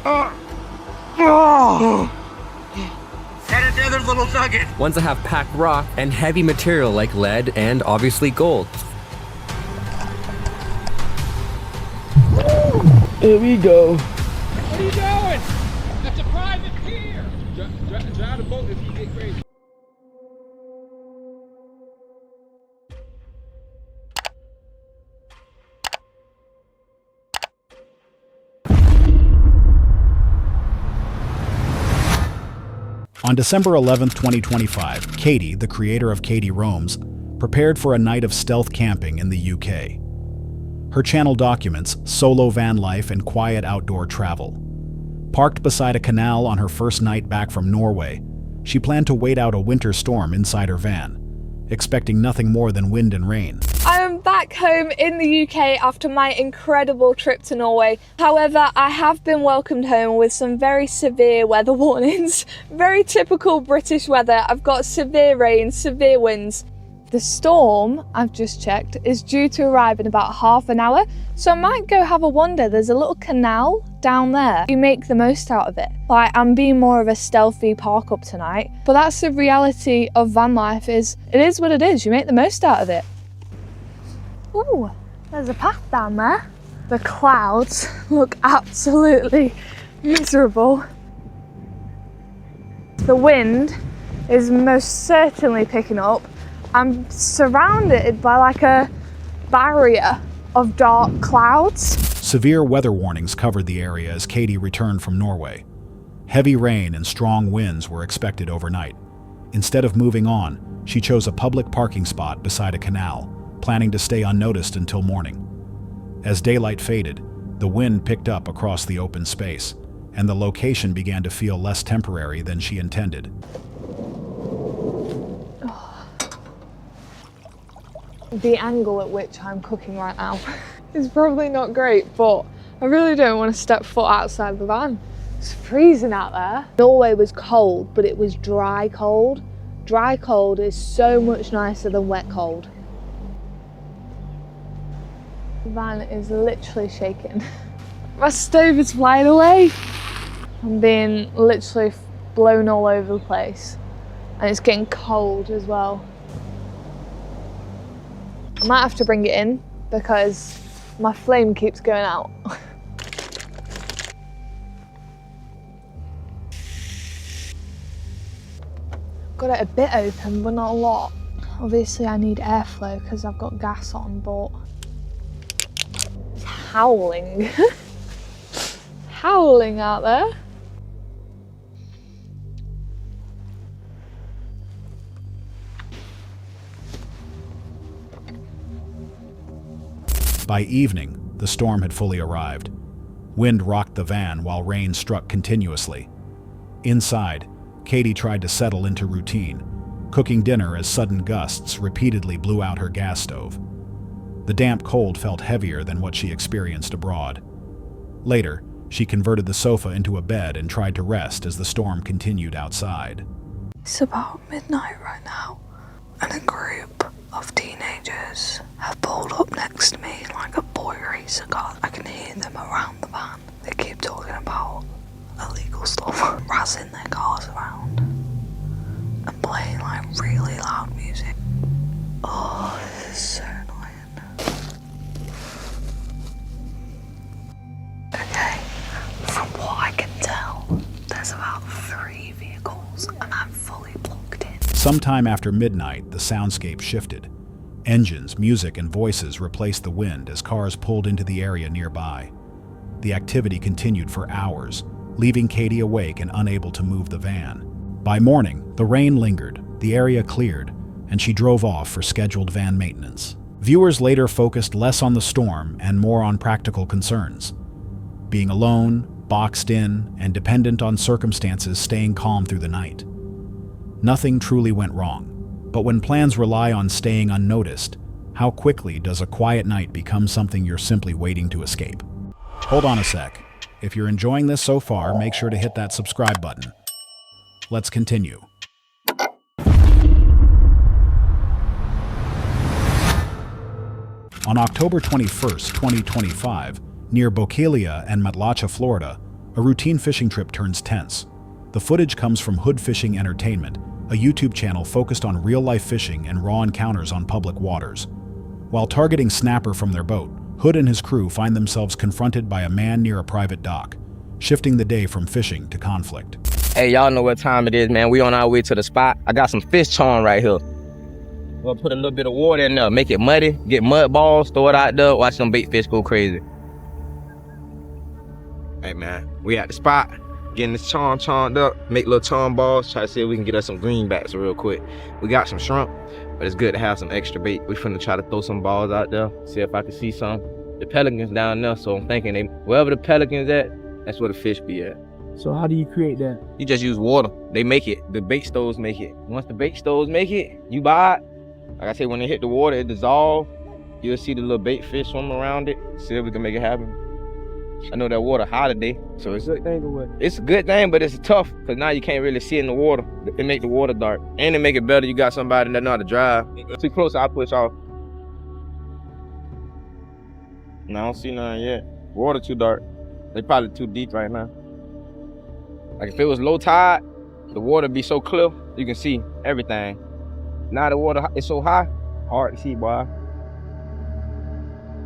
And another little nugget. Ones that have packed rock and heavy material like lead and obviously gold. Here we go. What are you doing? That's a private pier. Drive the boat if you get crazy. On December 11, 2025, Katie, the creator of Katie Roams, prepared for a night of stealth camping in the UK. Her channel documents solo van life and quiet outdoor travel. Parked beside a canal on her first night back from Norway, she planned to wait out a winter storm inside her van, expecting nothing more than wind and rain. I am back home in the UK after my incredible trip to Norway. However, I have been welcomed home with some very severe weather warnings. Very typical British weather. I've got severe rain, severe winds. The storm, I've just checked, is due to arrive in about half an hour, so I might go have a wander. There's a little canal down there. You make the most out of it. Like, I'm being more of a stealthy park up tonight, but that's the reality of van life. It is what it is. You make the most out of it. Ooh, there's a path down there. The clouds look absolutely miserable. The wind is most certainly picking up. I'm surrounded by like a barrier of dark clouds. Severe weather warnings covered the area as Katie returned from Norway. Heavy rain and strong winds were expected overnight. Instead of moving on, she chose a public parking spot beside a canal, planning to stay unnoticed until morning. As daylight faded, the wind picked up across the open space, and the location began to feel less temporary than she intended. The angle at which I'm cooking right now is probably not great, but I really don't want to step foot outside the van. It's freezing out there. Norway was cold, but it was dry cold. Dry cold is so much nicer than wet cold. The van is literally shaking. My stove is flying away. I'm being literally blown all over the place. And it's getting cold as well. I might have to bring it in because my flame keeps going out. Got it a bit open, but not a lot. Obviously I need airflow because I've got gas on, but it's howling. Howling out there. By evening, the storm had fully arrived. Wind rocked the van while rain struck continuously. Inside, Katie tried to settle into routine, cooking dinner as sudden gusts repeatedly blew out her gas stove. The damp cold felt heavier than what she experienced abroad. Later, she converted the sofa into a bed and tried to rest as the storm continued outside. It's about midnight right now, and a group of teenagers have pulled up next to me like a boy racer car. I can hear them around the van. They keep talking about illegal stuff, razzing their cars around and playing like really loud music. Oh, this is so annoying. Okay, from what I can tell, there's about 3 vehicles and I'm fully blocked in. Sometime after midnight, the soundscape shifted. Engines, music, and voices replaced the wind as cars pulled into the area nearby. The activity continued for hours, leaving Katie awake and unable to move the van. By morning, the rain lingered, the area cleared, and she drove off for scheduled van maintenance. Viewers later focused less on the storm and more on practical concerns. Being alone, boxed in, and dependent on circumstances staying calm through the night. Nothing truly went wrong, but when plans rely on staying unnoticed, how quickly does a quiet night become something you're simply waiting to escape? Hold on a sec. If you're enjoying this so far, make sure to hit that subscribe button. Let's continue. On October 21st, 2025, near Bokeelia and Matlacha, Florida, a routine fishing trip turns tense. The footage comes from Hood Fishing Entertainment, a YouTube channel focused on real-life fishing and raw encounters on public waters. While targeting snapper from their boat, Hood and his crew find themselves confronted by a man near a private dock, shifting the day from fishing to conflict. Hey, y'all know what time it is, man. We on our way to the spot. I got some fish charm right here. We'll put a little bit of water in there, make it muddy, get mud balls, throw it out there, watch them bait fish go crazy. Hey, man, we at the spot, getting this charm charmed up, make little charm balls, try to see if we can get us some greenbacks real quick. We got some shrimp, but it's good to have some extra bait. We finna try to throw some balls out there, see if I can see some. The pelicans down there, so I'm thinking wherever the pelicans at, that's where the fish be at. So how do you create that? You just use water. They make it. The bait stores make it. Once the bait stores make it, you buy it. Like I said, when they hit the water, it dissolves. You'll see the little bait fish swim around it. See if we can make it happen. I know that water high today, so it's a good thing. It's a good thing, but it's tough because now you can't really see in the water. It make the water dark, and it make it better. You got somebody that know how to drive. Too close, I'll push off. No, I don't see none yet. Water too dark. They probably too deep right now. Like if it was low tide, the water be so clear, you can see everything. Now the water is so high, hard to see, boy.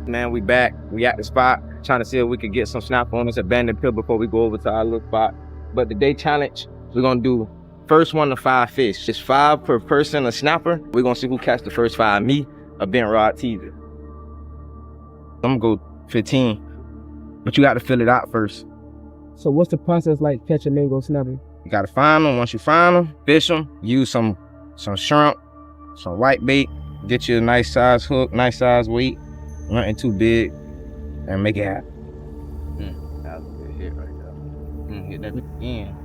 Man, we back. We at the spot, trying to see if we could get some snapper on this abandoned pier before we go over to our little spot. But the day challenge, we're gonna do first 1 to 5 fish. Just 5 per person, a snapper. We're gonna see who catch the first 5, me or bent rod teaser. I'm gonna go 15, but you got to fill it out first. So what's the process like catching mango snapper? You gotta find them. Once you find them, fish them. Use some shrimp, some white bait. Get you a nice size hook, nice size weight. Nothing too big, and make it happen. That was a good hit right there. Hit that again.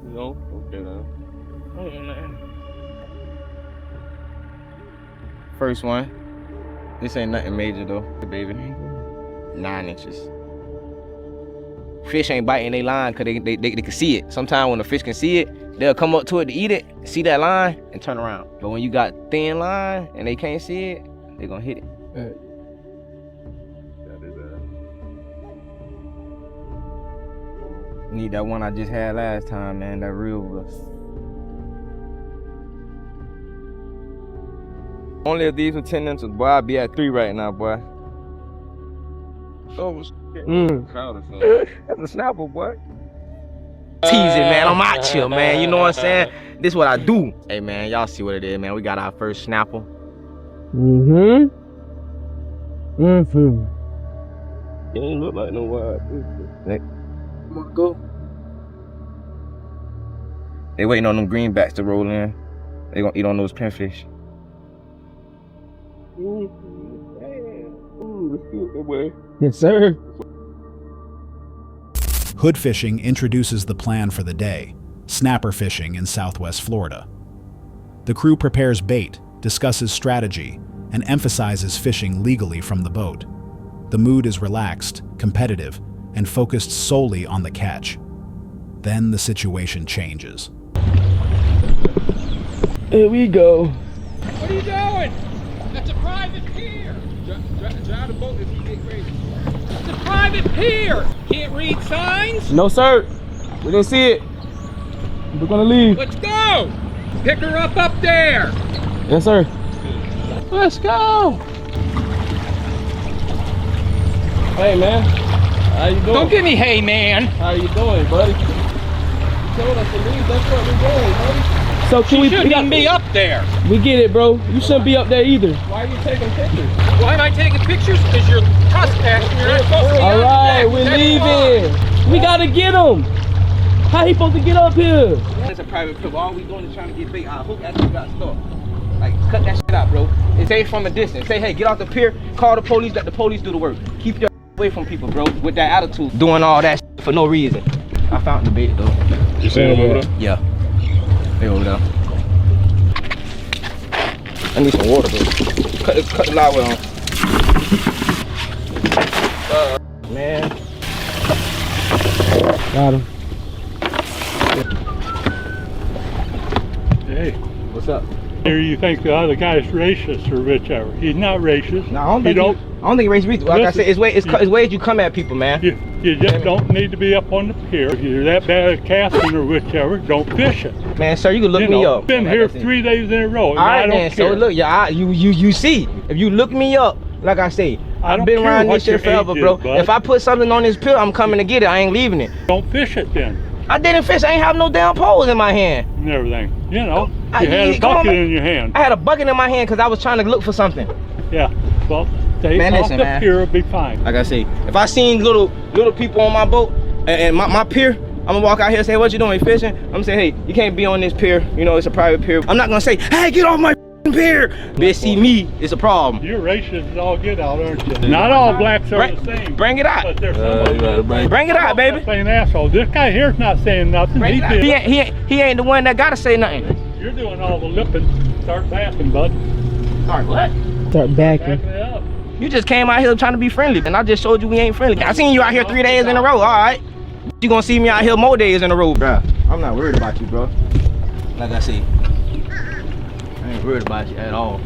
No, okay though. First one. This ain't nothing major though, baby. 9 inches. Fish ain't biting their line because they can see it. Sometimes when the fish can see it, they'll come up to it to eat it, see that line, and turn around. But when you got thin line and they can't see it, they're gonna hit it. Need that one I just had last time, man, that real was. Only if these were 10 inches, boy, I'd be at 3 right now, boy. Oh, that's a snapper, boy. Tease it, man. I'm out here, man. You know what I'm saying? This is what I do. Hey, man, y'all see what it is, man. We got our first snapper. Mm-hmm. It ain't look like no wild fish. Come on, go. They waiting on them greenbacks to roll in. They gonna eat on those pinfish. Yes, sir. Hood Fishing introduces the plan for the day, snapper fishing in Southwest Florida. The crew prepares bait, discusses strategy, and emphasizes fishing legally from the boat. The mood is relaxed, competitive, and focused solely on the catch. Then the situation changes. Here we go. What are you doing? That's a private pier. Drive the boat if you get crazy. It's a private pier. Can't read signs? No, sir. We didn't see it. We're gonna leave. Let's go. Pick her up there. Yes, sir. Let's go. Hey, man. How you doing? Don't give me hey, man. How you doing, buddy? You told us to leave. That's what we're doing, buddy. So can You we shouldn't even be up there. We get it, bro. You shouldn't be up there either. Why are you taking pictures? Why am I taking pictures? Because you're trespassing. You're not supposed to be All out right, there. we're That's leaving. fine. We gotta get him. How he supposed to get up here? It's a private pier. All we doing is trying to get bait. Our hook actually got stuck. Like, cut that shit out, bro. It say from a distance. Say, hey, get off the pier, call the police, let the police do the work. Keep your away from people, bro, with that attitude. Doing all that shit for no reason. I found the bait, though. You see him over there? Yeah. They over there. I need some water, bro. Cut the live well on. Man. Got him. Hey, What's up? here you think the other guy's racist or whichever. He's not racist. No, I don't think he's racist. Like I said, it's ways you come at people, man. You just don't need to be up on the pier. If you're that bad at casting or whichever, don't fish it. Man, sir, you can look me up. Been here 3 days in a row. All right, man. So look, yeah, you see, if you look me up, like I say, I've been around this shit forever, bro. If I put something on this pier, I'm coming to get it. I ain't leaving it. Don't fish it then. I didn't fish. I ain't have no damn poles in my hand. And everything. You know, you had a bucket in your hand. I had a bucket in my hand because I was trying to look for something. Yeah. Well, stay off the pier, it'll be fine. Like I say, if I seen little people on my boat and my pier, I'm gonna walk out here and say, what you doing, fishing? I'm gonna say, hey, you can't be on this pier. You know, it's a private pier. I'm not gonna say, hey, get off my pier. Bitch, see me, it's a problem. You're racist as all get out, aren't you? Not all blacks are the same. Bring it out. But there's some bring it out, baby. Saying asshole. This guy here's not saying nothing. He ain't the one that gotta say nothing. You're doing all the lipping. Start backing, bud. Start what? Start backing. Backing it up. You just came out here trying to be friendly, and I just showed you we ain't friendly. I seen you out here 3 days in a row, all right? You gonna see me out here more days in a row, bro. I'm not worried about you, bro. Like I say, I ain't worried about you at all.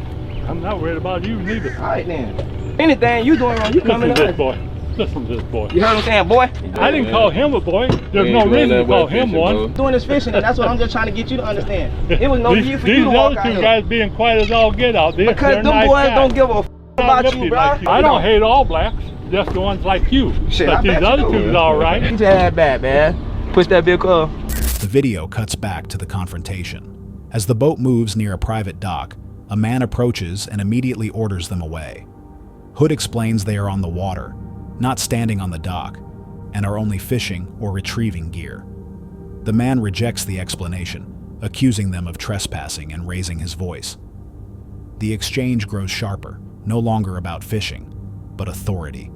I'm not worried about you neither. All right, then. Anything you doing wrong, you coming Listen to up. this boy. Listen to this boy. You heard what I'm saying, boy? I didn't call him a boy. There's no reason to call him one. Doing this fishing, and that's what I'm just trying to get you to understand. It was no need for you to walk out These other two here. guys being quiet as all get out there. Because them nice boys guys. don't give a f about you, bro. Like you. I don't hate all blacks, just the ones like you. Shit, but I these bet other you two is all right. You just had bad, man. Push that vehicle up. The video cuts back to the confrontation. As the boat moves near a private dock, a man approaches and immediately orders them away. Hood explains they are on the water, not standing on the dock, and are only fishing or retrieving gear. The man rejects the explanation, accusing them of trespassing and raising his voice. The exchange grows sharper, no longer about fishing, but authority.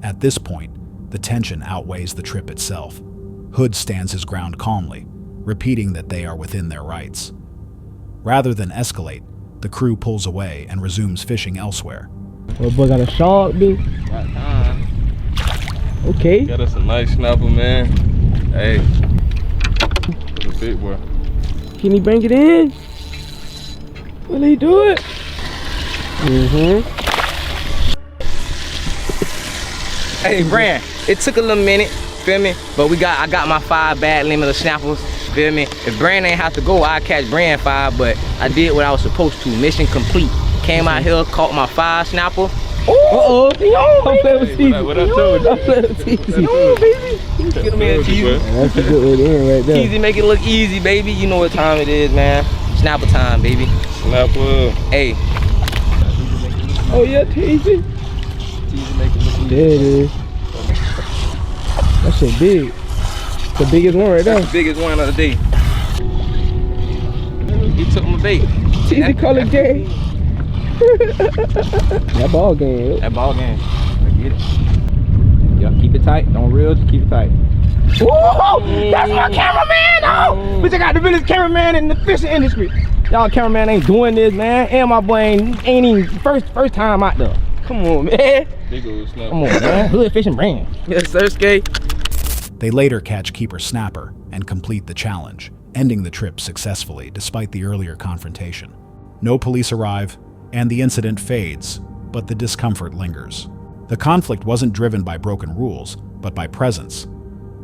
At this point, the tension outweighs the trip itself. Hood stands his ground calmly, repeating that they are within their rights. Rather than escalate, the crew pulls away and resumes fishing elsewhere. Oh, boy, got a shark, dude. Okay. Got us a nice snapper, man. Hey, it's a big boy. Can he bring it in? Will he do it? Hey, Brand, it took a little minute, feel me? But I got my 5 bad limit of snappers, feel me? If Brand ain't have to go, I'd catch Brand 5, but I did what I was supposed to. Mission complete. Came out here, caught my 5 snapper. Uh-oh. I'm playing with Stevie. What I told you. I'm playing with Stevie. Baby. Get him in, Teasy. That's a good way to end right there. Teasy, make it look easy, baby. You know what time it is, man. Snapper time, baby. Snapper. Hey. Oh, yeah, Teasy. Teasy, make it look easy. There it is. That shit big. The biggest one right there. That's the biggest one of the day. He took my bait. Teasy call it game. That ball game. That ball game. I get it. Yup, keep it tight. Don't reel, just keep it tight. Whoa! That's my cameraman! Oh! Bitch, I got the realest cameraman in the fishing industry. Y'all cameraman ain't doing this, man. And my boy ain't even first time out there. Come on, man. Big old snapper. Come on, man. Hood fishing brand. Yes, sir, Skate. They later catch Keeper Snapper and complete the challenge, ending the trip successfully despite the earlier confrontation. No police arrive, and the incident fades, but the discomfort lingers. The conflict wasn't driven by broken rules, but by presence.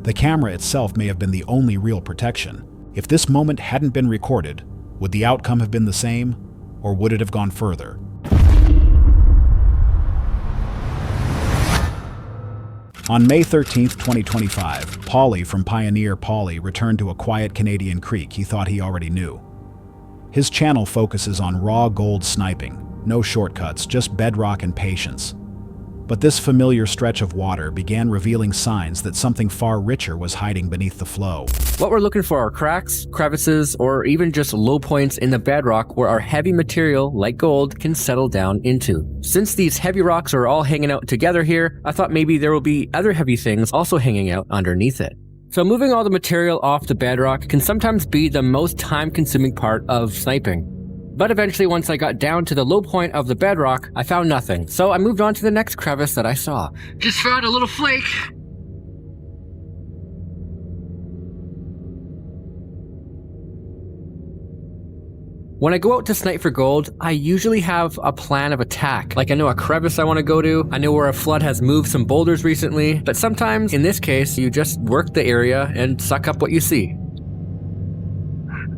The camera itself may have been the only real protection. If this moment hadn't been recorded, would the outcome have been the same, or would it have gone further? On May 13, 2025, Paulie from Pioneer Paulie returned to a quiet Canadian creek he thought he already knew. His channel focuses on raw gold sniping, no shortcuts, just bedrock and patience. But this familiar stretch of water began revealing signs that something far richer was hiding beneath the flow. What we're looking for are cracks, crevices, or even just low points in the bedrock where our heavy material, like gold, can settle down into. Since these heavy rocks are all hanging out together here, I thought maybe there will be other heavy things also hanging out underneath it. So moving all the material off the bedrock can sometimes be the most time-consuming part of sniping. But eventually, once I got down to the low point of the bedrock, I found nothing. So I moved on to the next crevice that I saw. Just found a little flake. When I go out to snipe for gold, I usually have a plan of attack. Like I know a crevice I want to go to, I know where a flood has moved some boulders recently, but sometimes, in this case, you just work the area and suck up what you see.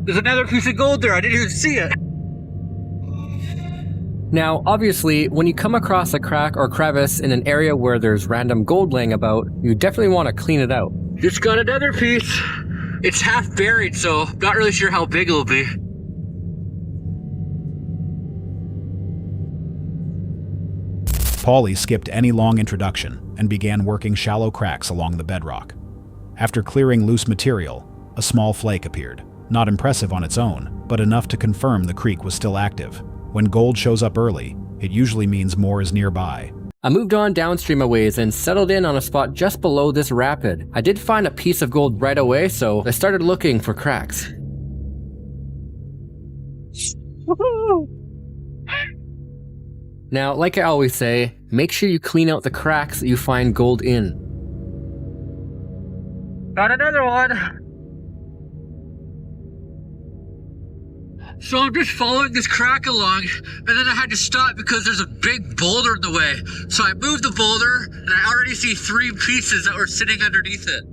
There's another piece of gold there. I didn't even see it. Now, obviously, when you come across a crack or crevice in an area where there's random gold laying about, you definitely want to clean it out. Just got another piece. It's half buried, so not really sure how big it'll be. Paulie skipped any long introduction and began working shallow cracks along the bedrock. After clearing loose material, a small flake appeared. Not impressive on its own, but enough to confirm the creek was still active. When gold shows up early, it usually means more is nearby. I moved on downstream a ways and settled in on a spot just below this rapid. I did find a piece of gold right away, so I started looking for cracks. Now, like I always say, make sure you clean out the cracks that you find gold in. Got another one. So I'm just following this crack along, and then I had to stop because there's a big boulder in the way. So I moved the boulder, and I already see 3 pieces that were sitting underneath it.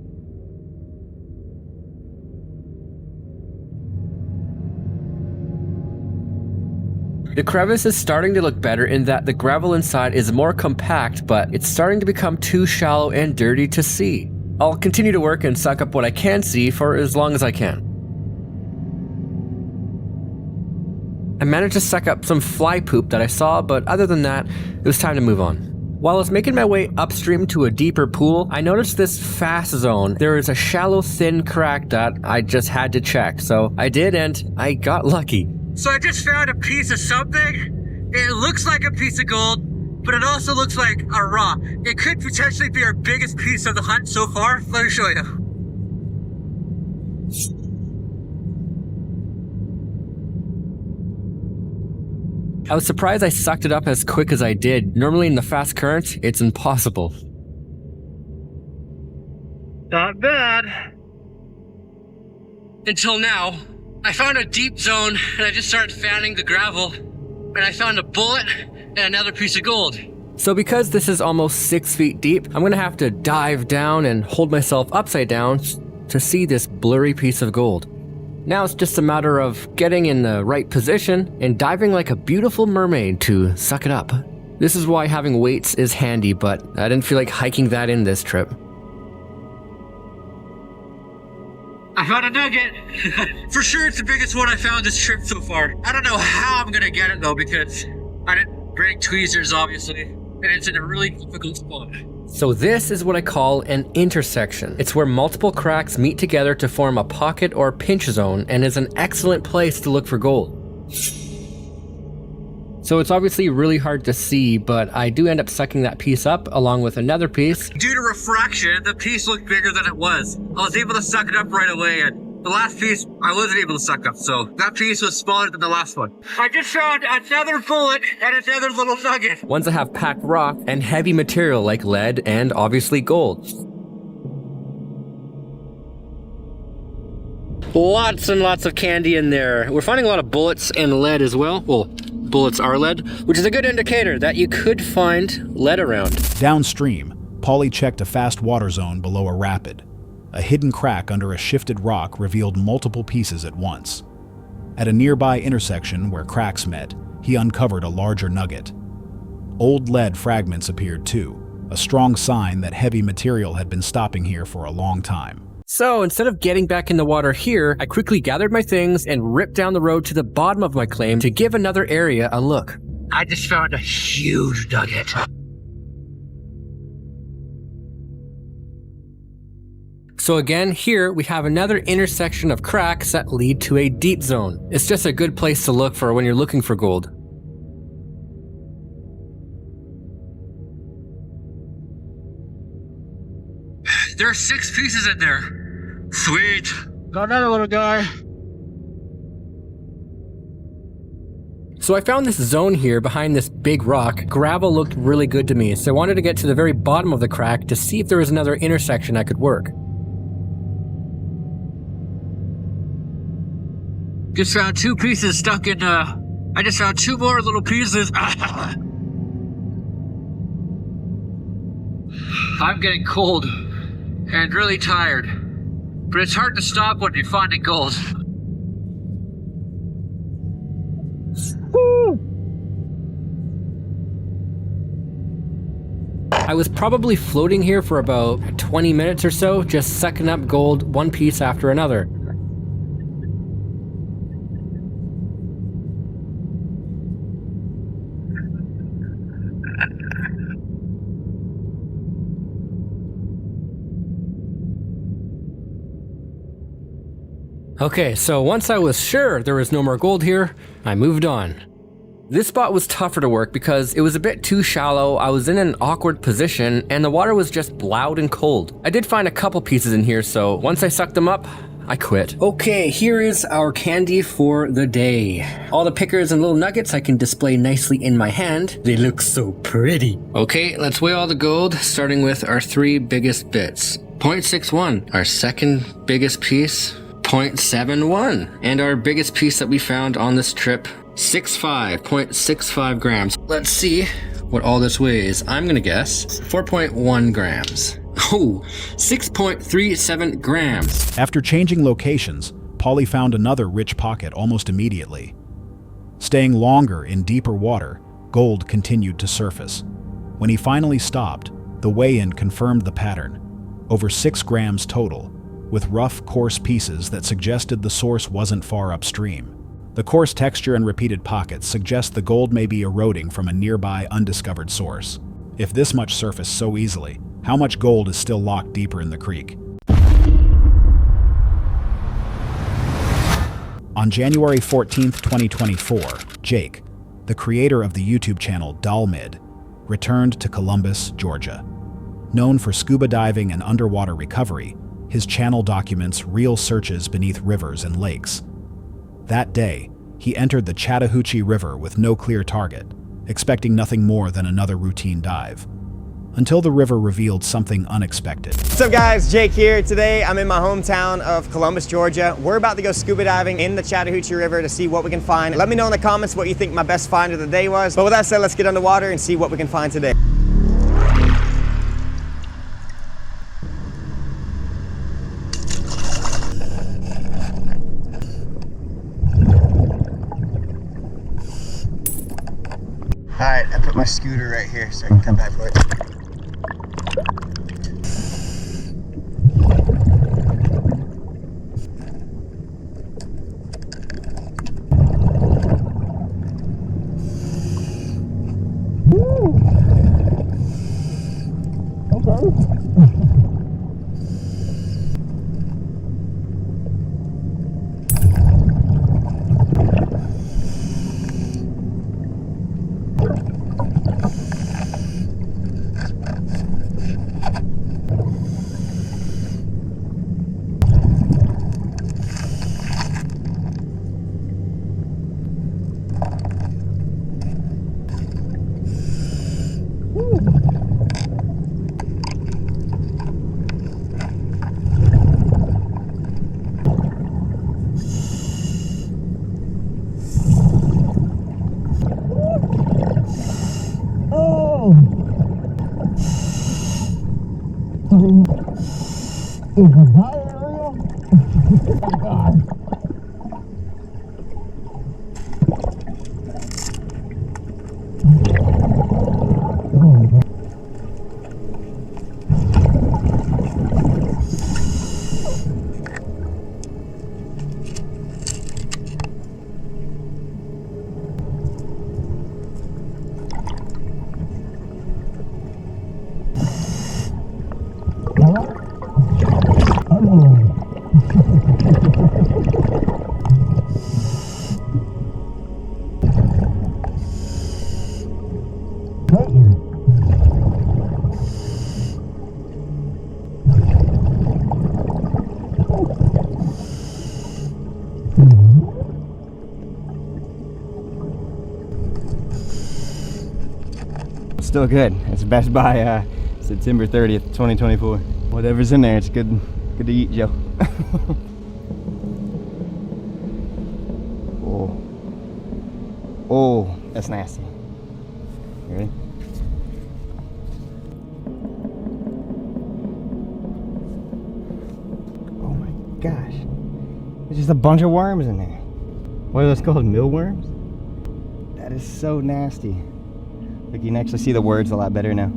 The crevice is starting to look better in that the gravel inside is more compact, but it's starting to become too shallow and dirty to see. I'll continue to work and suck up what I can see for as long as I can. I managed to suck up some fly poop that I saw, but other than that, it was time to move on. While I was making my way upstream to a deeper pool, I noticed this fast zone. There is a shallow, thin crack that I just had to check, so I did, and I got lucky. So I just found a piece of something. It looks like a piece of gold, but it also looks like a rock. It could potentially be our biggest piece of the hunt so far. Let me show you. I was surprised I sucked it up as quick as I did. Normally in the fast current, it's impossible. Not bad. Until now, I found a deep zone and I just started fanning the gravel, and I found a bullet and another piece of gold. So because this is almost 6 feet deep, I'm gonna have to dive down and hold myself upside down to see this blurry piece of gold. Now it's just a matter of getting in the right position and diving like a beautiful mermaid to suck it up. This is why having weights is handy, but I didn't feel like hiking that in this trip. I found a nugget. For sure it's the biggest one I found this trip so far. I don't know how I'm gonna get it though, because I didn't bring tweezers obviously, and it's in a really difficult spot. So this is what I call an intersection. It's where multiple cracks meet together to form a pocket or pinch zone, and is an excellent place to look for gold. So it's obviously really hard to see, but I do end up sucking that piece up along with another piece. Due to refraction, the piece looked bigger than it was. I was able to suck it up right away, and the last piece I wasn't able to suck up, so that piece was smaller than the last one. I just found another bullet and another little nugget. Ones that have packed rock and heavy material like lead and obviously gold. Lots and lots of candy in there. We're finding a lot of bullets and lead as well. Well, bullets are lead, which is a good indicator that you could find lead around. Downstream, Paulie checked a fast water zone below a rapid. A hidden crack under a shifted rock revealed multiple pieces at once. At a nearby intersection where cracks met, he uncovered a larger nugget. Old lead fragments appeared too, a strong sign that heavy material had been stopping here for a long time. So instead of getting back in the water here, I quickly gathered my things and ripped down the road to the bottom of my claim to give another area a look. I just found a huge nugget. So again, here we have another intersection of cracks that lead to a deep zone. It's just a good place to look for when you're looking for gold. There are 6 pieces in there. Sweet. Got another little guy. So I found this zone here behind this big rock. Gravel looked really good to me, so I wanted to get to the very bottom of the crack to see if there was another intersection I could work. Just found 2 pieces stuck in, I just found 2 more little pieces. I'm getting cold and really tired, but it's hard to stop when you're finding gold. I was probably floating here for about 20 minutes or so, just sucking up gold one piece after another. Okay, so once I was sure there was no more gold here, I moved on. This spot was tougher to work because it was a bit too shallow, I was in an awkward position, and the water was just loud and cold. I did find a couple pieces in here, so once I sucked them up, I quit. Okay, here is our candy for the day. All the pickers and little nuggets I can display nicely in my hand. They look so pretty. Okay, let's weigh all the gold, starting with our 3 biggest bits. 0.61, our second biggest piece, 0.71, and our biggest piece that we found on this trip, 0.65 grams. Let's see what all this weighs. I'm gonna guess 4.1 grams. Oh, 6.37 grams. After changing locations, Polly found another rich pocket almost immediately. Staying longer in deeper water, gold continued to surface. When he finally stopped, the weigh-in confirmed the pattern. Over 6 grams total, with rough, coarse pieces that suggested the source wasn't far upstream. The coarse texture and repeated pockets suggest the gold may be eroding from a nearby undiscovered source. If this much surfaced so easily, how much gold is still locked deeper in the creek? On January 14th, 2024, Jake, the creator of the YouTube channel Dalmid, returned to Columbus, Georgia. Known for scuba diving and underwater recovery, his channel documents real searches beneath rivers and lakes. That day, he entered the Chattahoochee River with no clear target, expecting nothing more than another routine dive. Until the river revealed something unexpected. What's up guys, Jake here. Today I'm in my hometown of Columbus, Georgia. We're about to go scuba diving in the Chattahoochee River to see what we can find. Let me know in the comments what you think my best find of the day was. But with that said, let's get underwater and see what we can find today. Alright, I put my scooter right here so I can come back for it. Still good. It's Best by September 30th, 2024. Whatever's in there, it's good to eat, Joe. Oh, that's nasty. You ready? Oh my gosh. There's just a bunch of worms in there. What are those called? Mealworms? That is so nasty. Look, you can actually see the words a lot better now.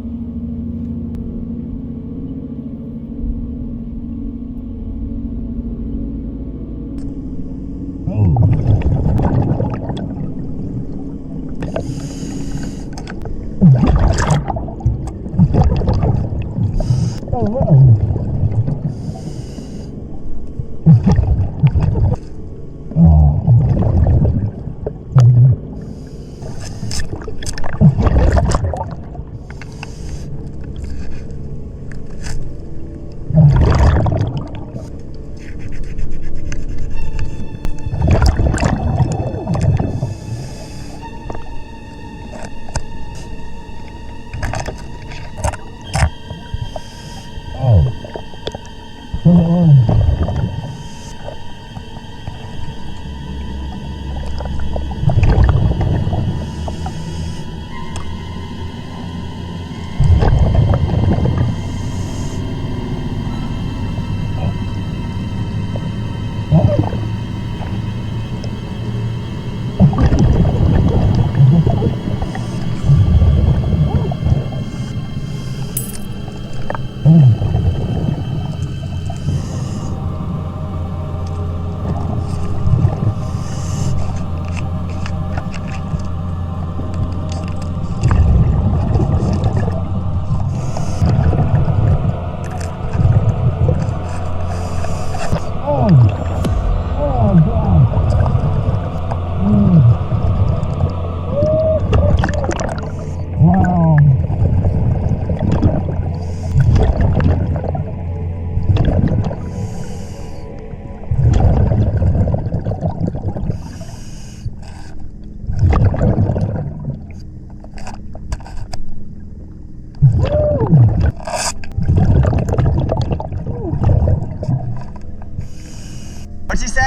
What'd she say?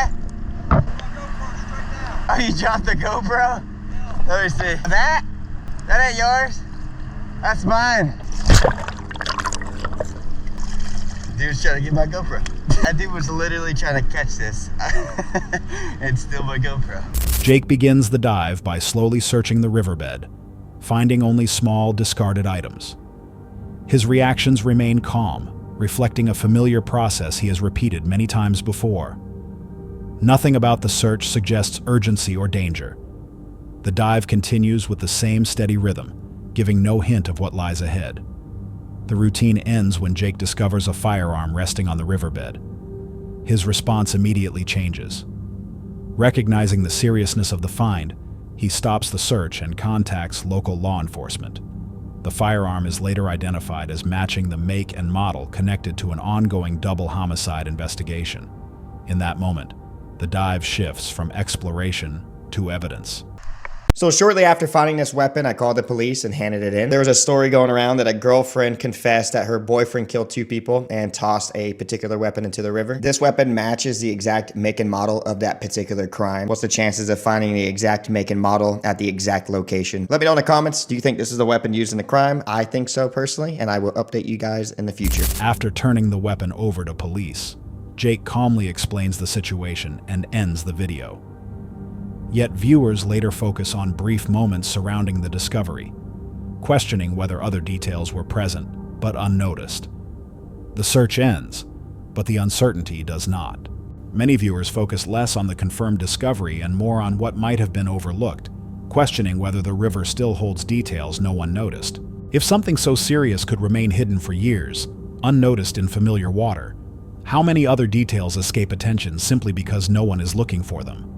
Oh, you dropped the GoPro? Let me see. That ain't yours. That's mine. Dude's trying to get my GoPro. That dude was literally trying to catch this and steal my GoPro. Jake begins the dive by slowly searching the riverbed, finding only small, discarded items. His reactions remain calm, reflecting a familiar process he has repeated many times before. Nothing about the search suggests urgency or danger. The dive continues with the same steady rhythm, giving no hint of what lies ahead. The routine ends when Jake discovers a firearm resting on the riverbed. His response immediately changes. Recognizing the seriousness of the find, he stops the search and contacts local law enforcement. The firearm is later identified as matching the make and model connected to an ongoing double homicide investigation. In that moment, the dive shifts from exploration to evidence. So shortly after finding this weapon, I called the police and handed it in. There was a story going around that a girlfriend confessed that her boyfriend killed 2 people and tossed a particular weapon into the river. This weapon matches the exact make and model of that particular crime. What's the chances of finding the exact make and model at the exact location? Let me know in the comments. Do you think this is the weapon used in the crime? I think so personally, and I will update you guys in the future. After turning the weapon over to police, Jake calmly explains the situation and ends the video. Yet viewers later focus on brief moments surrounding the discovery, questioning whether other details were present but unnoticed. The search ends, but the uncertainty does not. Many viewers focus less on the confirmed discovery and more on what might have been overlooked, questioning whether the river still holds details no one noticed. If something so serious could remain hidden for years, unnoticed in familiar water, how many other details escape attention simply because no one is looking for them?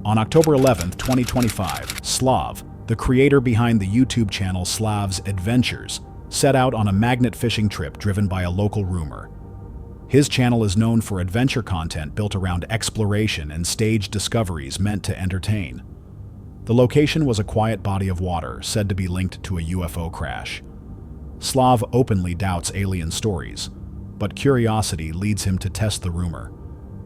On October 11, 2025, Slav, the creator behind the YouTube channel Slav's Adventures, set out on a magnet fishing trip driven by a local roomer. His channel is known for adventure content built around exploration and staged discoveries meant to entertain. The location was a quiet body of water said to be linked to a UFO crash. Slav openly doubts alien stories, but curiosity leads him to test the rumor.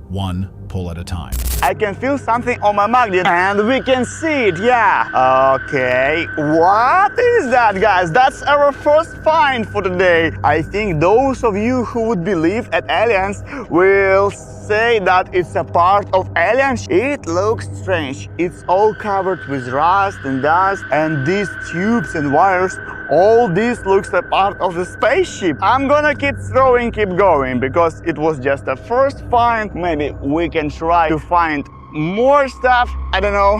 1. pull at a time. I can feel something on my magnet and we can see it, yeah. Okay, what is that, guys? That's our first find for today. I think those of you who would believe at aliens will say that it's a part of aliens. It looks strange. It's all covered with rust and dust, and these tubes and wires, all this looks a part of the spaceship. I'm gonna keep throwing, keep going, because it was just a first find. Maybe we can try to find more stuff. I don't know.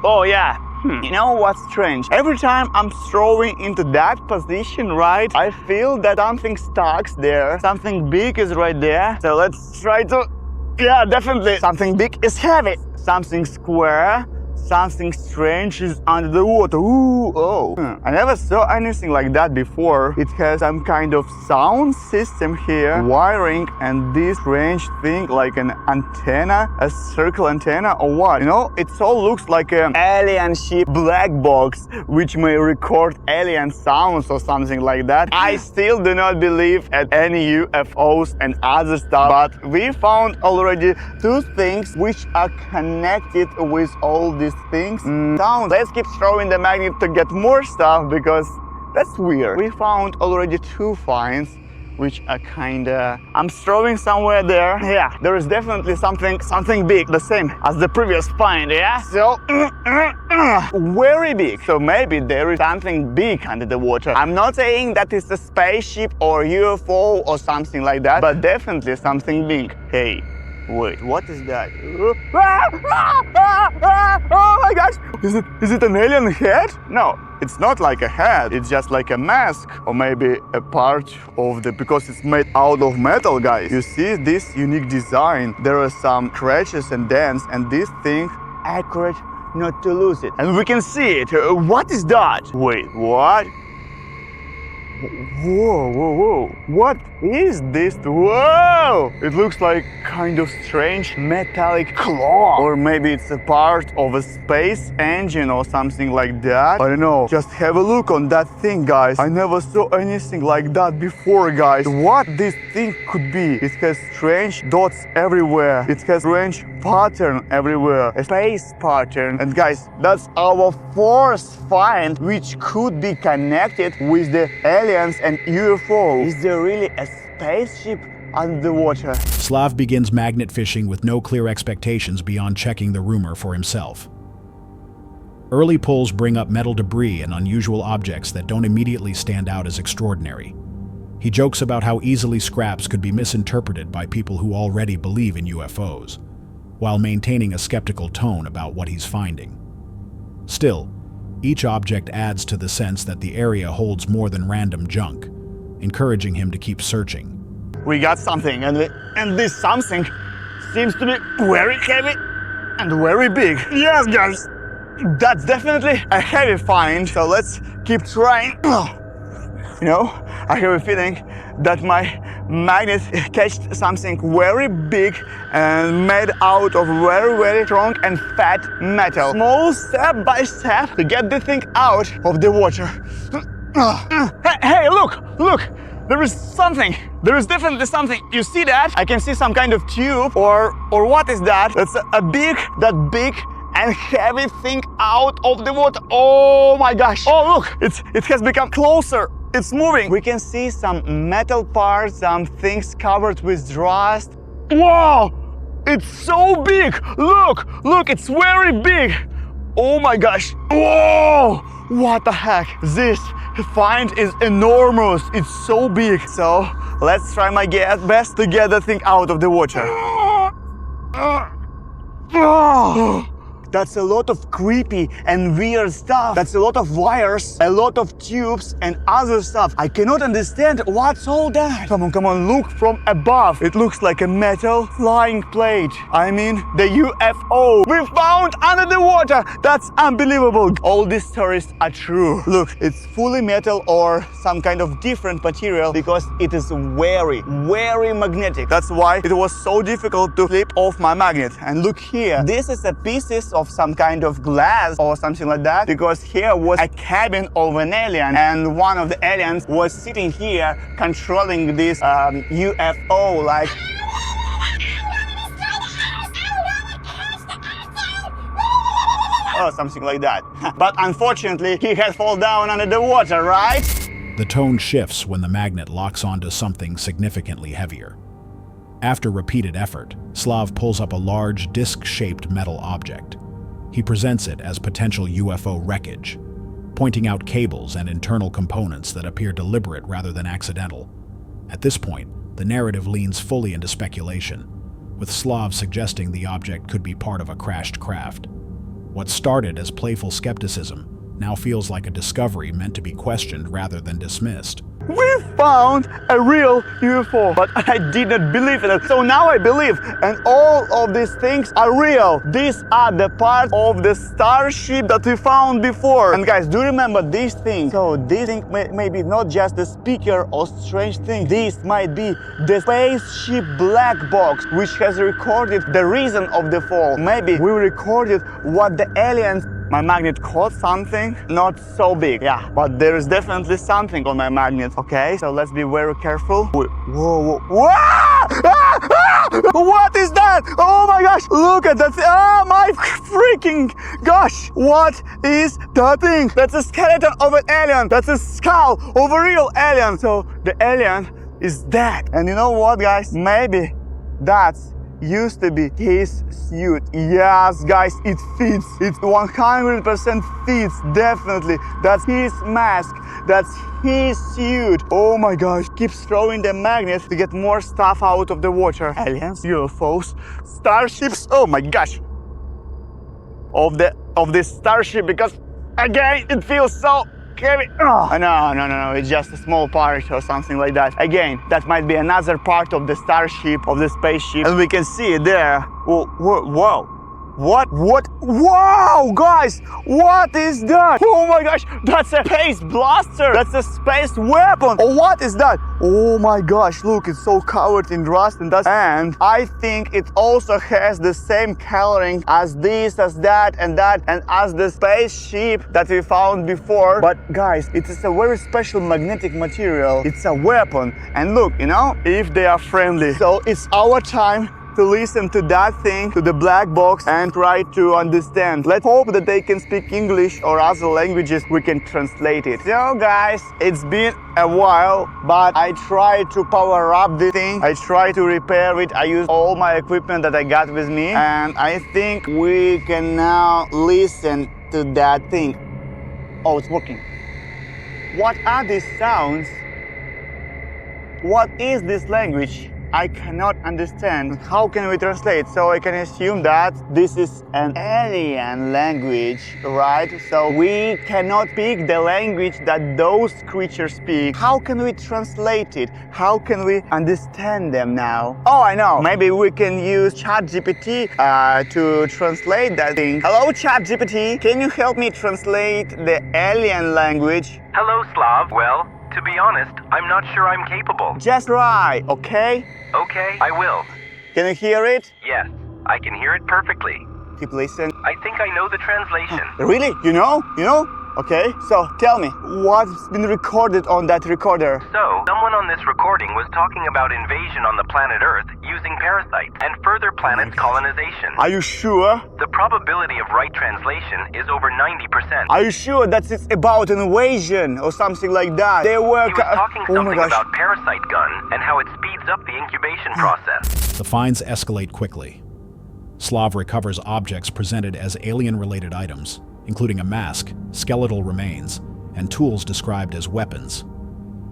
Oh yeah. You know what's strange? Every time I'm throwing into that position, right, I feel that something stuck there. Something big is right there. So let's try to... Yeah, definitely. Something big is heavy. Something square. Something strange is under the water. Ooh, oh. I never saw anything like that before. It has some kind of sound system here, wiring, and this strange thing like an antenna, a circle antenna or what? You know, it all looks like an alien ship black box, which may record alien sounds or something like that. I still do not believe at any UFOs and other stuff, but we found already two things which are connected with all these things. Sound. Let's keep throwing the magnet to get more stuff because that's weird. We found already two finds which are kinda... I'm throwing somewhere there. Yeah, there is definitely something big, the same as the previous find, yeah? So, very big. So maybe there is something big under the water. I'm not saying that it's a spaceship or UFO or something like that, but definitely something big. Hey. Wait, what is that? Oh my gosh! Is it an alien head? No, it's not like a head. It's just like a mask, or maybe a part of the... because it's made out of metal, guys. You see this unique design? There are some scratches and dents, and this thing accurate not to lose it. And we can see it. What is that? Wait, what? Whoa. What is this? Whoa! It looks like kind of strange metallic claw. Or maybe it's a part of a space engine or something like that. I don't know. Just have a look on that thing, guys. I never saw anything like that before, guys. What this thing could be? It has strange dots everywhere. It has strange pattern everywhere. A space pattern. And guys, that's our fourth find, which could be connected with the aliens and UFO. Is there really a spaceship under the water? Slav begins magnet fishing with no clear expectations beyond checking the rumor for himself. Early pulls bring up metal debris and unusual objects that don't immediately stand out as extraordinary. He jokes about how easily scraps could be misinterpreted by people who already believe in UFOs, while maintaining a skeptical tone about what he's finding. Still, each object adds to the sense that the area holds more than random junk, encouraging him to keep searching. We got something, and this something seems to be very heavy and very big. Yes, guys, that's definitely a heavy find, so let's keep trying. You know, I have a feeling that my magnet catched something very big and made out of very strong and fat metal. Small step by step to get the thing out of the water. Hey, look! There is something. There is definitely something. You see that? I can see some kind of tube or what is that? That's a big and heavy thing out of the water. Oh my gosh. Oh, look, it has become closer. It's moving. We can see some metal parts, some things covered with rust. Wow, it's so big. Look, it's very big. Oh my gosh. Whoa, what the heck? This find is enormous. It's so big. So let's try my best to get the thing out of the water. That's a lot of creepy and weird stuff. That's a lot of wires, a lot of tubes and other stuff. I cannot understand what's all that. Come on, look from above. It looks like a metal flying plate. I mean, the UFO we found under the water. That's unbelievable. All these stories are true. Look, it's fully metal or some kind of different material because it is very magnetic. That's why it was so difficult to flip off my magnet. And look here, this is a pieces of some kind of glass or something like that, because here was a cabin of an alien and one of the aliens was sitting here controlling this UFO like... or something like that. But unfortunately, he had fallen down under the water, right? The tone shifts when the magnet locks onto something significantly heavier. After repeated effort, Slav pulls up a large, disc-shaped metal object. He presents it as potential UFO wreckage, pointing out cables and internal components that appear deliberate rather than accidental. At this point, the narrative leans fully into speculation, with Slav suggesting the object could be part of a crashed craft. What started as playful skepticism now feels like a discovery meant to be questioned rather than dismissed. We found a real UFO, but I did not believe in it. So now I believe, and all of these things are real. These are the part of the starship that we found before. And guys, do remember these things. So this thing may be not just a speaker or strange thing. This might be the spaceship black box, which has recorded the reason of the fall. Maybe we recorded what the aliens. My magnet caught something, not so big, yeah, but there is definitely something on my magnet, okay? So let's be very careful. Whoa, whoa, whoa. Ah! Ah! Ah! What is that? Oh my gosh, look at that. Oh my freaking gosh. What is that thing? That's a skeleton of an alien. That's a skull of a real alien. So the alien is dead. And you know what, guys? Maybe that's used to be his suit. Yes, guys, it fits. It 100% fits, definitely. That's his mask. That's his suit. Oh my gosh. Keeps throwing the magnet to get more stuff out of the water. Aliens, UFOs, starships. Oh my gosh. Of this starship, because again, it feels so heavy. Oh, no, it's just a small part or something like that. Again, that might be another part of the starship, of the spaceship, and we can see it there. Whoa, whoa, whoa. What? Wow, guys, what is that? Oh my gosh, that's a space blaster. That's a space weapon. Oh, what is that? Oh my gosh, look, it's so covered in rust and dust. And I think it also has the same coloring as this, as that, and as the spaceship that we found before. But guys, it is a very special magnetic material. It's a weapon. And look, you know, if they are friendly. So it's our time to listen to that thing, to the black box, and try to understand. Let's hope that they can speak English or other languages. We can translate it. So guys, it's been a while, but I tried to power up the thing. I tried to repair it. I used all my equipment that I got with me, and I think we can now listen to that thing. Oh, it's working. What are these sounds? What is this language? I cannot understand. How can we translate? So I can assume that this is an alien language, right? So we cannot speak the language that those creatures speak. How can we translate it? How can we understand them now? Oh, I know. Maybe we can use ChatGPT to translate that thing. Hello, ChatGPT. Can you help me translate the alien language? Hello, Slav. Well, to be honest, I'm not sure I'm capable. Just right, okay? Okay, I will. Can you hear it? Yes, I can hear it perfectly. Keep listening. I think I know the translation. Really? You know? Okay, so tell me, what's been recorded on that recorder? So, someone on this recording was talking about invasion on the planet Earth using parasites and further planet colonization. Are you sure? The probability of right translation is over 90%. Are you sure that it's about an invasion or something like that? They were He was talking something about parasite gun and how it speeds up the incubation process. The finds escalate quickly. Slav recovers objects presented as alien-related items, including a mask, skeletal remains, and tools described as weapons.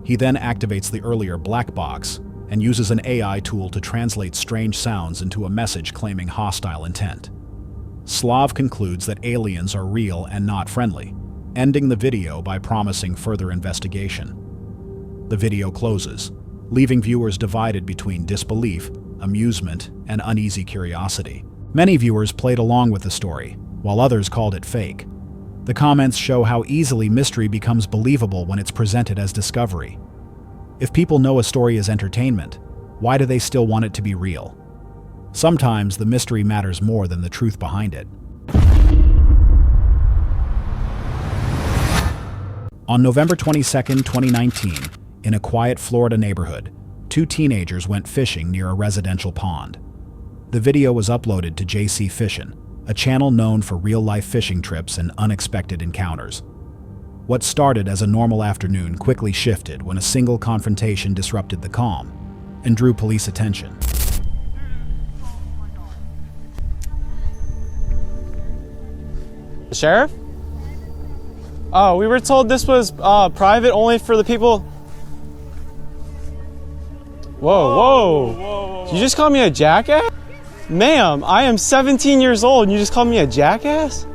He then activates the earlier black box and uses an AI tool to translate strange sounds into a message claiming hostile intent. Slav concludes that aliens are real and not friendly, ending the video by promising further investigation. The video closes, leaving viewers divided between disbelief, amusement, and uneasy curiosity. Many viewers played along with the story, while others called it fake. The comments show how easily mystery becomes believable when it's presented as discovery. If people know a story is entertainment, why do they still want it to be real? Sometimes the mystery matters more than the truth behind it. On November 22, 2019, in a quiet Florida neighborhood, two teenagers went fishing near a residential pond. The video was uploaded to JC Fishin, a channel known for real-life fishing trips and unexpected encounters. What started as a normal afternoon quickly shifted when a single confrontation disrupted the calm and drew police attention. Sheriff? Oh, we were told this was private only for the people. Whoa. You just called me a jackass? Ma'am, I am 17 years old and you just called me a jackass?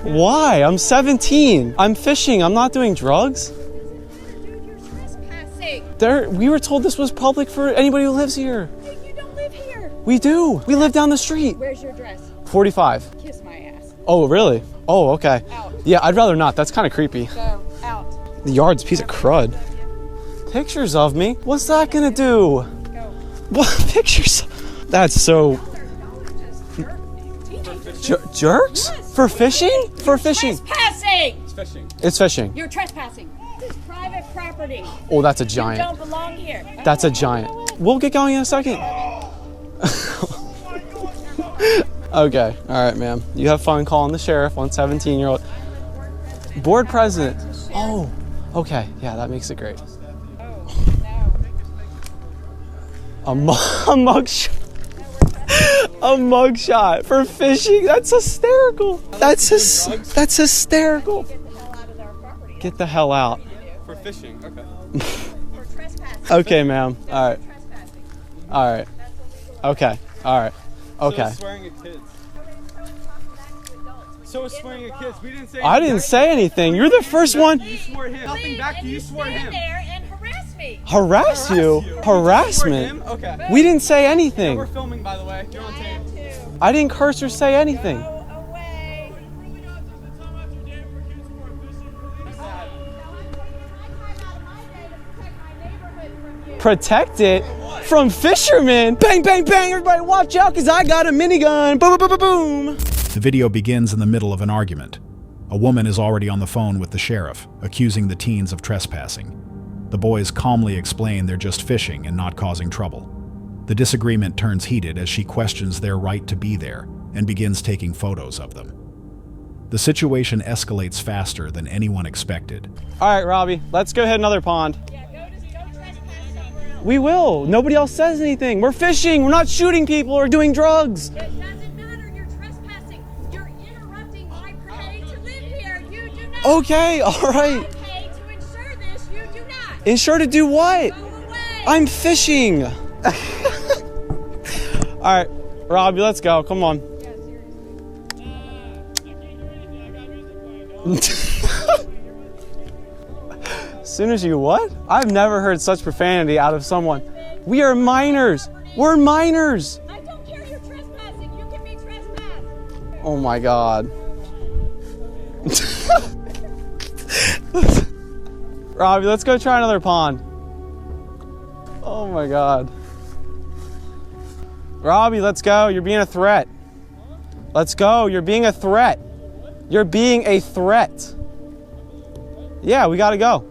Why? I'm 17. I'm fishing. I'm not doing drugs. Dude, you're trespassing. We were told this was public for anybody who lives here. You don't live here. We do. We live down the street. Where's your address? 45. Kiss my ass. Oh, really? Oh, okay. Out. Yeah, I'd rather not. That's kind of creepy. Go. Out. The yard's a piece of crud. Pictures of me? What's that gonna do? Go. What pictures? That's so... Jerks? Yes. For fishing? For fishing. Trespassing. It's fishing. It's fishing. You're trespassing. This is private property. Oh, that's a You giant. don't belong here. That's a giant. We'll get going in a second. Okay. All right, ma'am. You have fun calling the sheriff on 17-year-old. Board president. Oh, okay. Yeah, that makes it great. A mugshot. A mugshot for fishing? That's hysterical. That's hysterical. Get the hell out. For fishing, okay. For trespassing. Okay, ma'am. All right. All right. Okay. All right. Okay. So swearing at kids. So is swearing at kids. We didn't say. I didn't say anything. You're the first one. You swore him. Nothing back to you. Swore him. There and harass me. Harass you? Harassment? Okay. We didn't say anything. We're filming, by the way. You're on tape. I didn't curse or say anything. Away. Protect it from fishermen. Bang, bang, bang. Everybody watch out because I got a minigun. Boom, boom, boom, boom, boom. The video begins in the middle of an argument. A woman is already on the phone with the sheriff, accusing the teens of trespassing. The boys calmly explain they're just fishing and not causing trouble. The disagreement turns heated as she questions their right to be there and begins taking photos of them. The situation escalates faster than anyone expected. All right, Robbie, let's go hit another pond. Yeah, go trespass somewhere else. We will. Nobody else says anything. We're fishing. We're not shooting people or doing drugs. It doesn't matter. You're trespassing. You're interrupting my pay to live here. You do not. Okay, all right. I pay to insure this. You do not. Insure to do what? Go away. I'm fishing. All right, Robbie, let's go. Come on. As soon as you what? I've never heard such profanity out of someone. We are minors. We're minors. I don't care. You're trespassing. You can be trespassed. Oh my God. Robbie, let's go try another pond. Oh my God. Robbie, let's go. You're being a threat. Let's go. You're being a threat. You're being a threat. Yeah, we gotta go.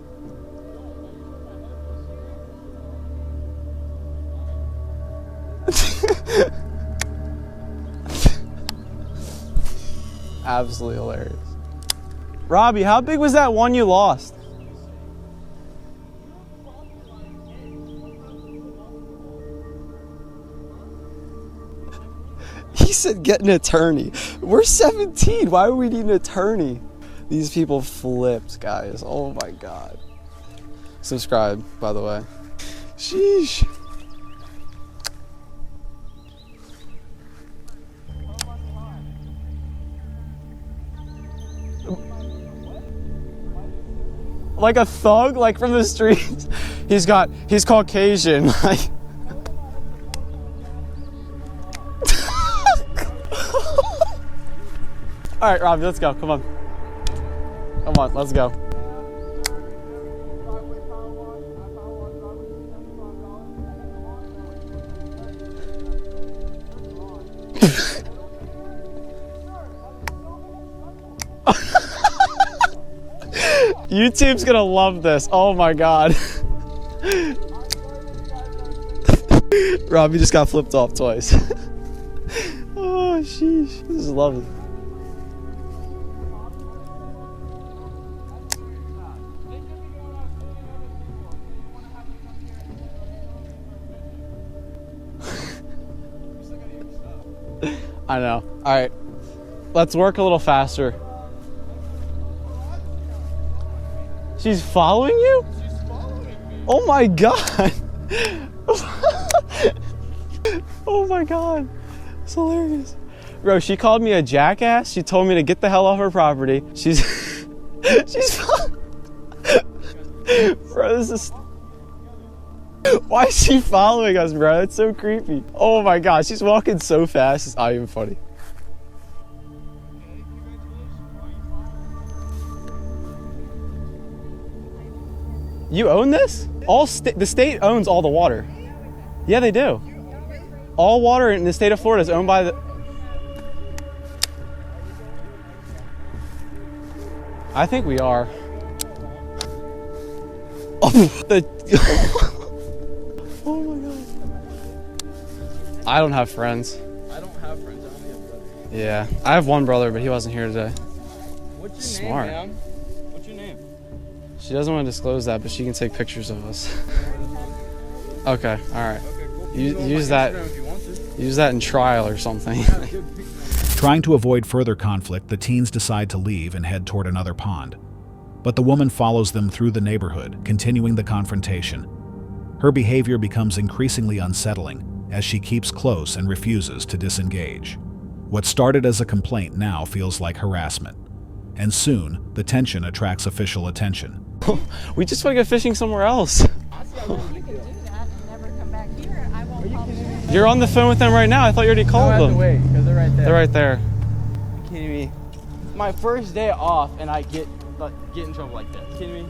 Absolutely hilarious. Robbie, how big was that one you lost? He said get an attorney. We're 17. Why would we need an attorney? These people flipped, guys. Oh my God. Subscribe, by the way. Sheesh. Like a thug, like from the streets. He's Caucasian. Like. All right, Robbie, let's go. Come on. Come on, let's go. YouTube's gonna love this. Oh my God. Robbie just got flipped off twice. Oh sheesh. This is lovely. I know. All right, let's work a little faster. She's following you? She's following me. Oh my God. Oh my God. It's hilarious. Bro, she called me a jackass. She told me to get the hell off her property. She's Bro, this is... Why is she following us, bro? That's so creepy. Oh my God, she's walking so fast. It's not even funny. You own this? The state owns all the water. Yeah, they do. All water in the state of Florida is owned by the... I think we are. Oh, oh my God. I don't have friends. I don't have friends. I only have brothers. Yeah, I have one brother, but he wasn't here today. What's your Smart. name, ma'am? What's your name? She doesn't want to disclose that, but she can take pictures of us. Okay, all right. Okay, cool. Use that. Instagram if you want to. Use that in trial or something. Trying to avoid further conflict, the teens decide to leave and head toward another pond. But the woman follows them through the neighborhood, continuing the confrontation. Her behavior becomes increasingly unsettling as she keeps close and refuses to disengage. What started as a complaint now feels like harassment. And soon, the tension attracts official attention. We just want to go fishing somewhere else. You can do that and never come back here. I won't call you. You're on the phone with them right now. I thought you already called them. Wait, because they're right there. They're right there. Kidding me? My first day off and I get in trouble like that. Kidding me?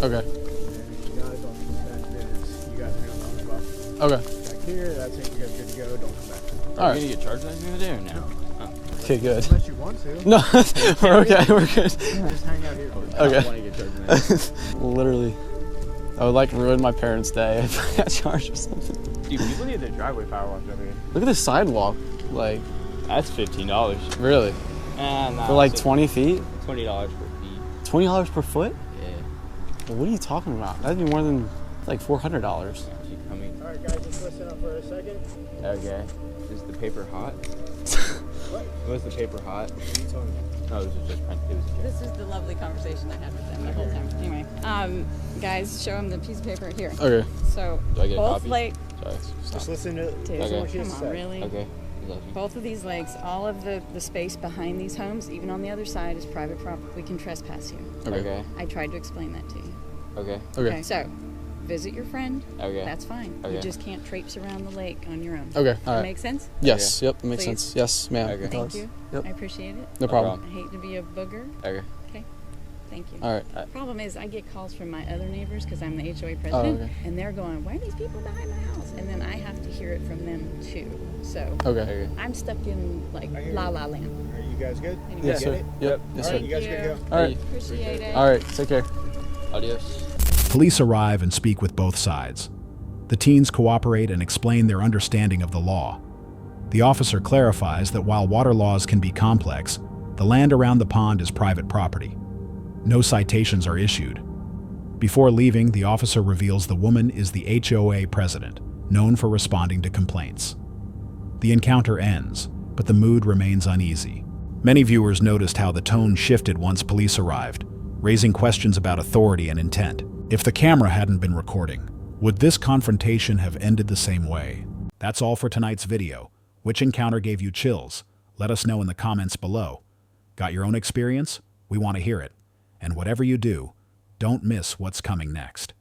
Okay. Okay. Back here, that's it. You guys good to go. Don't come back. All right. Are you gonna get charged anything today or no? Okay, good. Unless you want to. No, we're okay. We're good. Just hang out here. I Okay. don't want to get charged anything. Literally, I would like ruin my parents' day if I got charged or something. Dude, people need their driveway power washed over here. Look at this sidewalk. Like, That's $15. really? Nah, For like so 20 feet? $20 per feet. $20 per foot? Yeah. Well, what are you talking about? That'd be more than like $400. Keep coming. All right, guys, just listen up for a second. Okay. Is the paper hot? What? Was the paper hot? What are you talking about? No, it was just it was a joke. This is the lovely conversation I had with them the whole time. Anyway, guys, show them the piece of paper here. Okay. So Do I get a both copy? legs. Sorry. Just listen to Dude, Okay. come on, really? Okay. Both of these legs, all of the space behind these homes, even on the other side, is private property. We can trespass you. Okay. I tried to explain that to you. Okay. Okay. So, visit your friend. Okay. That's fine. Okay. You just can't traipse around the lake on your own. Okay. All That right. make sense? Yes. Yep. It makes Please. sense. Yes, ma'am. Okay. It Thank does. you. Yep. I appreciate it. No problem. I hate to be a booger. Okay. Okay. Thank you. All right. Problem is, I get calls from my other neighbors because I'm the HOA president, okay. and they're going, "Why are these people behind my house?" And then I have to hear it from them too. So Okay. I'm stuck in like la la land. Are you guys good? Anyway. Yes, sir. Get it? Yep. Yes, All sir. right, you guys good to go? All right. Appreciate it. All right. Take care. Adios. Police arrive and speak with both sides. The teens cooperate and explain their understanding of the law. The officer clarifies that while water laws can be complex, the land around the pond is private property. No citations are issued. Before leaving, the officer reveals the woman is the HOA president, known for responding to complaints. The encounter ends, but the mood remains uneasy. Many viewers noticed how the tone shifted once police arrived, raising questions about authority and intent. If the camera hadn't been recording, would this confrontation have ended the same way? That's all for tonight's video. Which encounter gave you chills? Let us know in the comments below. Got your own experience? We want to hear it. And whatever you do, don't miss what's coming next.